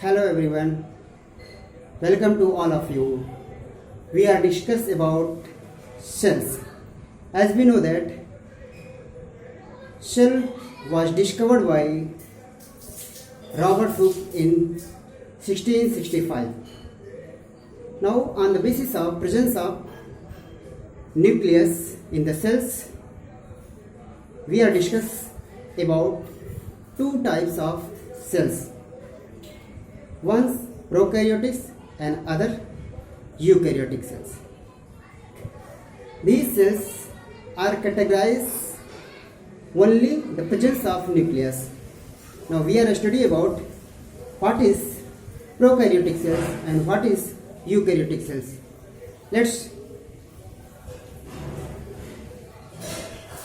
Hello everyone, welcome to all of you. We are discuss about cells. As we know that cell was discovered by Robert Hooke in 1665. Now on the basis of presence of nucleus in the cells, we are discuss about two types of cells. One prokaryotic and other eukaryotic cells. These cells are categorized only the presence of nucleus. Now we are studying about what is prokaryotic cells and what is eukaryotic cells. Let's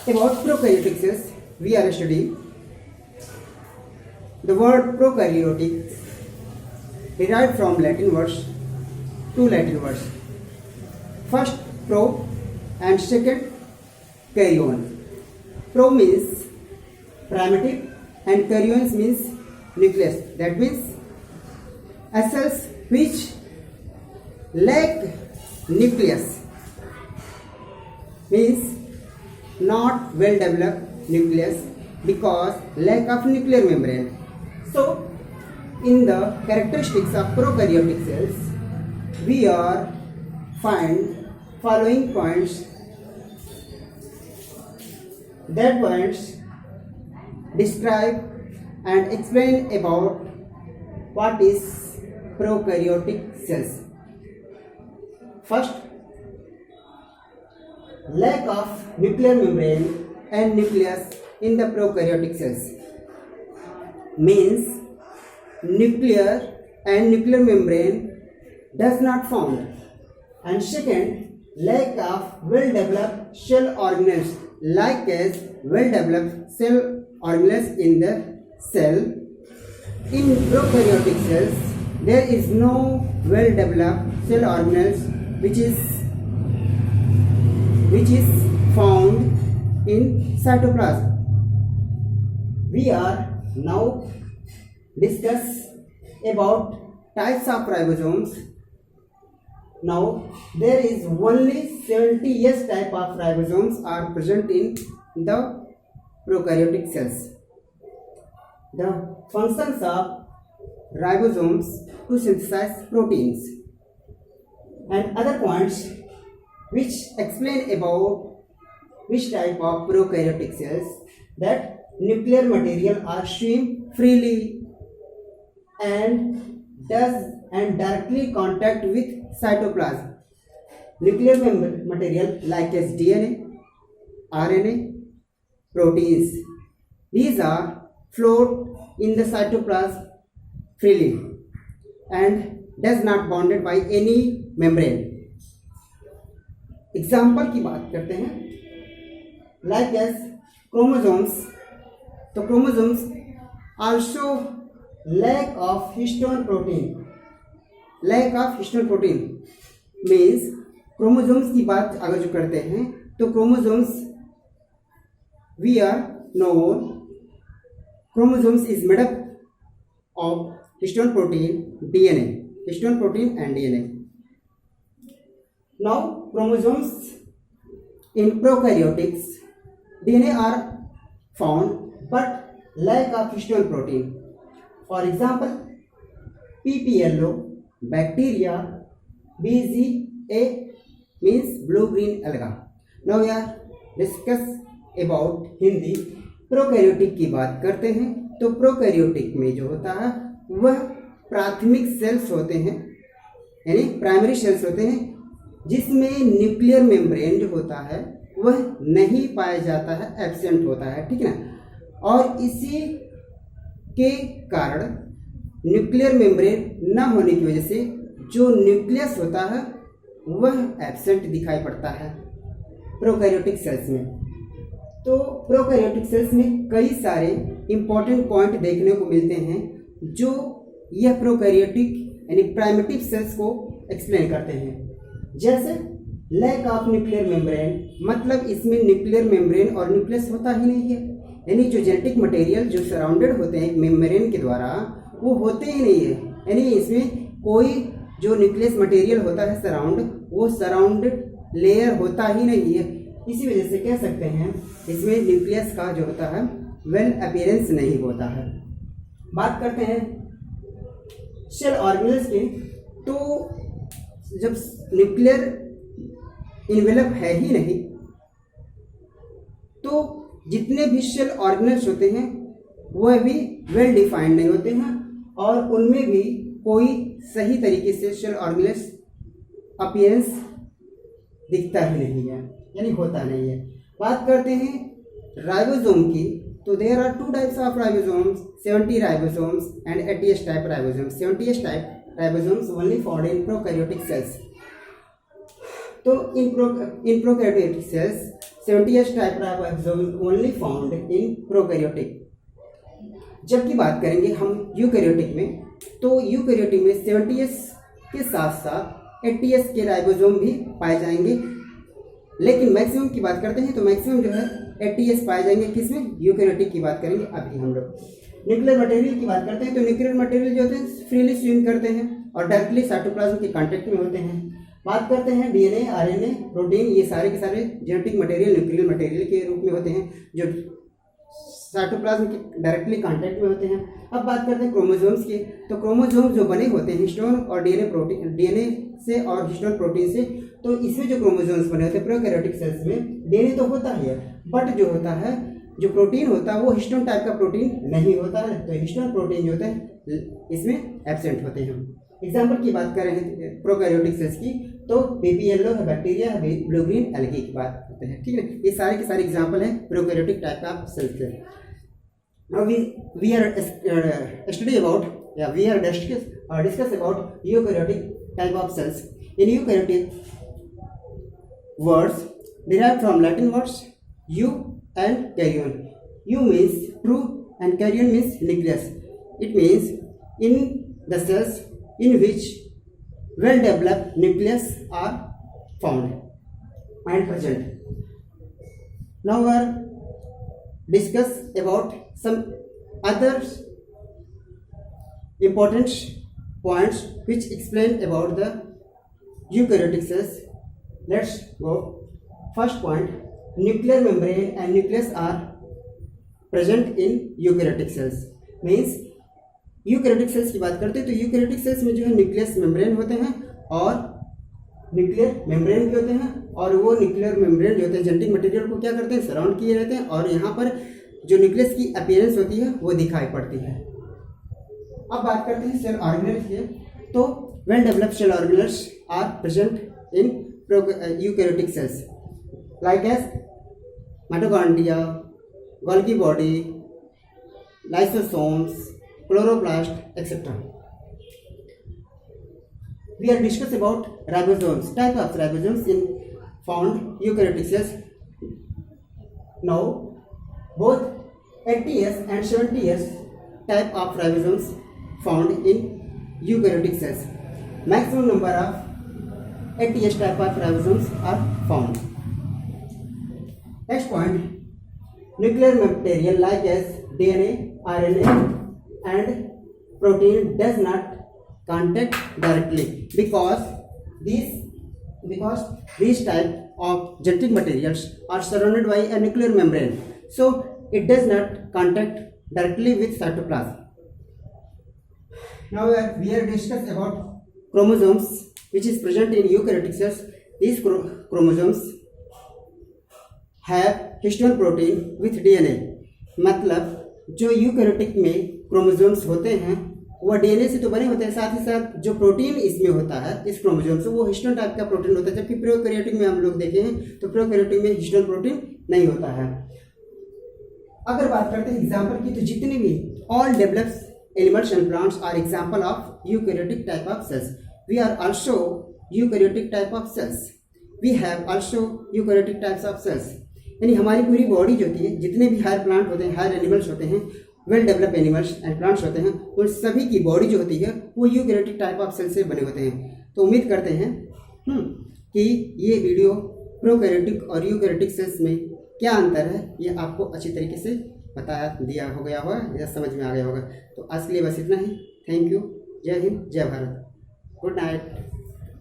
about prokaryotic cells. We are studying the word prokaryotic derived from Latin words, two Latin words. First pro and second karyon. Pro means primitive and karyons means nucleus. That means cells which lack nucleus means not well developed nucleus because lack of nuclear membrane. So in the characteristics of prokaryotic cells, we are find following points. That points describe and explain about what is prokaryotic cells. First, lack of nuclear membrane and nucleus in the prokaryotic cells means nuclear and nuclear membrane does not found. And second, lack of well developed cell organelles like as well developed cell organelles in the cell. In prokaryotic cells there is no well developed cell organelles which is found in cytoplasm. We are now discuss about types of ribosomes. Now there is only 70 type of ribosomes are present in the prokaryotic cells. The functions of ribosomes to synthesize proteins and other points which explain about which type of prokaryotic cells that nuclear material are swim freely and directly contact with cytoplasm. Nuclear material like as DNA, RNA, proteins, these are float in the cytoplasm freely and does not bounded by any membrane. Example की बात करते हैं like as chromosomes. तो chromosomes also lack of histone protein. Lack of histone protein means chromosomes की बात अगर जो करते हैं तो chromosomes we are known chromosomes is made up of histone protein, DNA, histone protein and DNA. Now chromosomes in prokaryotics DNA are found but lack of histone protein. For example, PPLO, bacteria, BZA means blue-green alga. Now we are discuss about Hindi prokaryotic की बात करते हैं. तो prokaryotic में जो होता है वह प्राथमिक सेल्स होते हैं यानी प्राइमरी सेल्स होते हैं जिसमें न्यूक्लियर मेम्ब्रेन जो होता है वह नहीं पाया जाता है, एब्सेंट होता है, ठीक है ना. और इसी के कारण न्यूक्लियर मेम्ब्रेन न होने की वजह से जो न्यूक्लियस होता है वह एब्सेंट दिखाई पड़ता है प्रोकैरियोटिक सेल्स में. तो प्रोकैरियोटिक सेल्स में कई सारे इंपॉर्टेंट पॉइंट देखने को मिलते हैं जो यह प्रोकैरियोटिक यानी प्राइमिटिव सेल्स को एक्सप्लेन करते हैं. जैसे लैक ऑफ न्यूक्लियर मेम्ब्रेन, मतलब इसमें न्यूक्लियर मेम्ब्रेन और न्यूक्लियस होता ही नहीं है, यानी जो जेनेटिक मटेरियल जो सराउंडेड होते हैं मेम्ब्रेन के द्वारा वो होते ही नहीं है, यानी इसमें कोई जो न्यूक्लियस मटेरियल होता है सराउंड, वो सराउंडेड लेयर होता ही नहीं है। इसी वजह से कह सकते हैं इसमें न्यूक्लियस का जो होता है वेल अपीयरेंस नहीं होता है। बात करते हैं सेल ऑर्गेनेल्स की, तो जब न्यूक्लियर इन्वेलप है ही नहीं तो जितने भी सेल ऑर्गेनेल्स होते हैं वह भी वेल डिफाइंड नहीं होते हैं और उनमें भी कोई सही तरीके से सेल ऑर्गेनेल्स अपीयरेंस दिखता ही नहीं है, यानी होता नहीं है। बात करते हैं राइबोसोम की, तो there are 2 types of ribosomes, 70 ribosomes and 80s type ribosomes. 70s type ribosomes only found in prokaryotic cells. तो in prokaryotic cells 70s type ribosomes only found in prokaryotic. जबकि बात करेंगे हम यूकैरियोटिक में, तो यूकैरियोटिक में 70s के साथ साथ 80s के राइबोसोम भी पाए जाएंगे, लेकिन मैक्सिमम की बात करते हैं तो मैक्सिमम जो है 80s पाए जाएंगे। किसमें? यूकैरियोटिक की बात करेंगे अभी हम लोग। न्यूक्लियर मटेरियल की बात करते हैं तो न्यूक्लियर मटेरियल जो होते हैं फ्रीली स्विम करते हैं और डायरेक्टली साइटोप्लाज्म के कांटेक्ट में होते हैं। बात करते हैं डीएनए, आरएनए, प्रोटीन, ये सारे के सारे जेनेटिक मटेरियल न्यूक्लियर मटेरियल के रूप में होते हैं जो साइटोप्लाज्म के डायरेक्टली कांटेक्ट में होते हैं। अब बात करते हैं क्रोमोसोम्स की, तो क्रोमोसोम्स जो बने होते हैं हिस्टोन और डीएनए प्रोटीन, डीएनए से और हिस्टोन प्रोटीन से, तो इसमें जो क्रोमोसोम्स बने होते हैं प्रोकैरियोटिक सेल्स में डीएनए तो होता ही है, बट जो होता है जो प्रोटीन होता है वो हिस्टोन टाइप का प्रोटीन नहीं होता है, तो हिस्टोन प्रोटीन जो होते हैं इसमें एब्सेंट होते हैं। एग्जाम्पल की बात करें प्रोकैरियोटिक सेल्स की, तो बेबी येलो है, बैक्टीरिया है, ब्लू ग्रीन एल्गी की बात करते हैं, ठीक है। ये सारे के सारे एग्जाम्पल है प्रोकैरियोटिक टाइप का सेल्स के। Now we are study about, we are discuss about eukaryotic type of cells. In eukaryotic, words derived from Latin words eu and karyon. Eu means true and karyon means nucleus. It means in the cells in which well developed nucleus are found and present. Now we are discuss about some other important points which explain about the eukaryotic cells. Let's go. First point, nuclear membrane and nucleus are present in eukaryotic cells. Means eukaryotic cells की बात करते हैं तो eukaryotic cells में जो है nucleus membrane होते हैं और न्यूक्लियर मेम्ब्रेन भी होते हैं, और वो न्यूक्लियर मेम्ब्रेन जो होते हैं जेनेटिक मटेरियल को क्या करते हैं, सराउंड किए रहते हैं, और यहाँ पर जो न्यूक्लियस की अपीयरेंस होती है वो दिखाई पड़ती है। अब बात करते हैं सेल ऑर्गेनेल्स की, तो well developed cell organelles are present in eukaryotic cells like as mitochondria, Golgi body, lysosomes, chloroplast etcetera. We are discuss about ribosomes, type of ribosomes in found eukaryotic cells. Now, both 80s and 70s type of ribosomes found in eukaryotic cells. Maximum number of 80s type of ribosomes are found. Next point, nuclear material like as DNA, RNA and protein does not contact directly because these type of genetic materials are surrounded by a nuclear membrane, so it does not contact directly with cytoplasm. Now we are discuss about chromosomes which is present in eukaryotic cells. These chromosomes have histone protein with DNA. मतलब जो eukaryotic में chromosomes होते हैं वह DNA से तो बने होते हैं, साथ ही साथ जो प्रोटीन इसमें होता है इस क्रोमोसोम से वो हिस्टोन टाइप का प्रोटीन होता है, जबकि प्रोकैरियोटिक में हम लोग देखे हैं तो प्रोकैरियोटिक में हिस्टोन प्रोटीन नहीं होता है। अगर बात करते हैं एग्जाम्पल की, तो जितने भी all developed animals and plants are example of eukaryotic type of cells. We are also eukaryotic type of cells. We have also eukaryotic types of cells. यानी हमारी पूरी बॉडी जो होती है, जितने भी हायर प्लांट होते हैं, हायर एनिमल्स होते हैं, well develop animals and plants होते हैं, उन सभी की बॉडी जो होती है वो यूकैरियोटिक टाइप ऑफ सेल से बने होते हैं। तो उम्मीद करते हैं कि ये वीडियो प्रोकैरियोटिक और यूकैरियोटिक सेल्स में क्या अंतर है ये आपको अच्छी तरीके से बताया दिया हो गया होगा या समझ में आ गया होगा। तो आज के लिए बस इतना ही। Thank you. जय हिंद, जय भारत। Good night.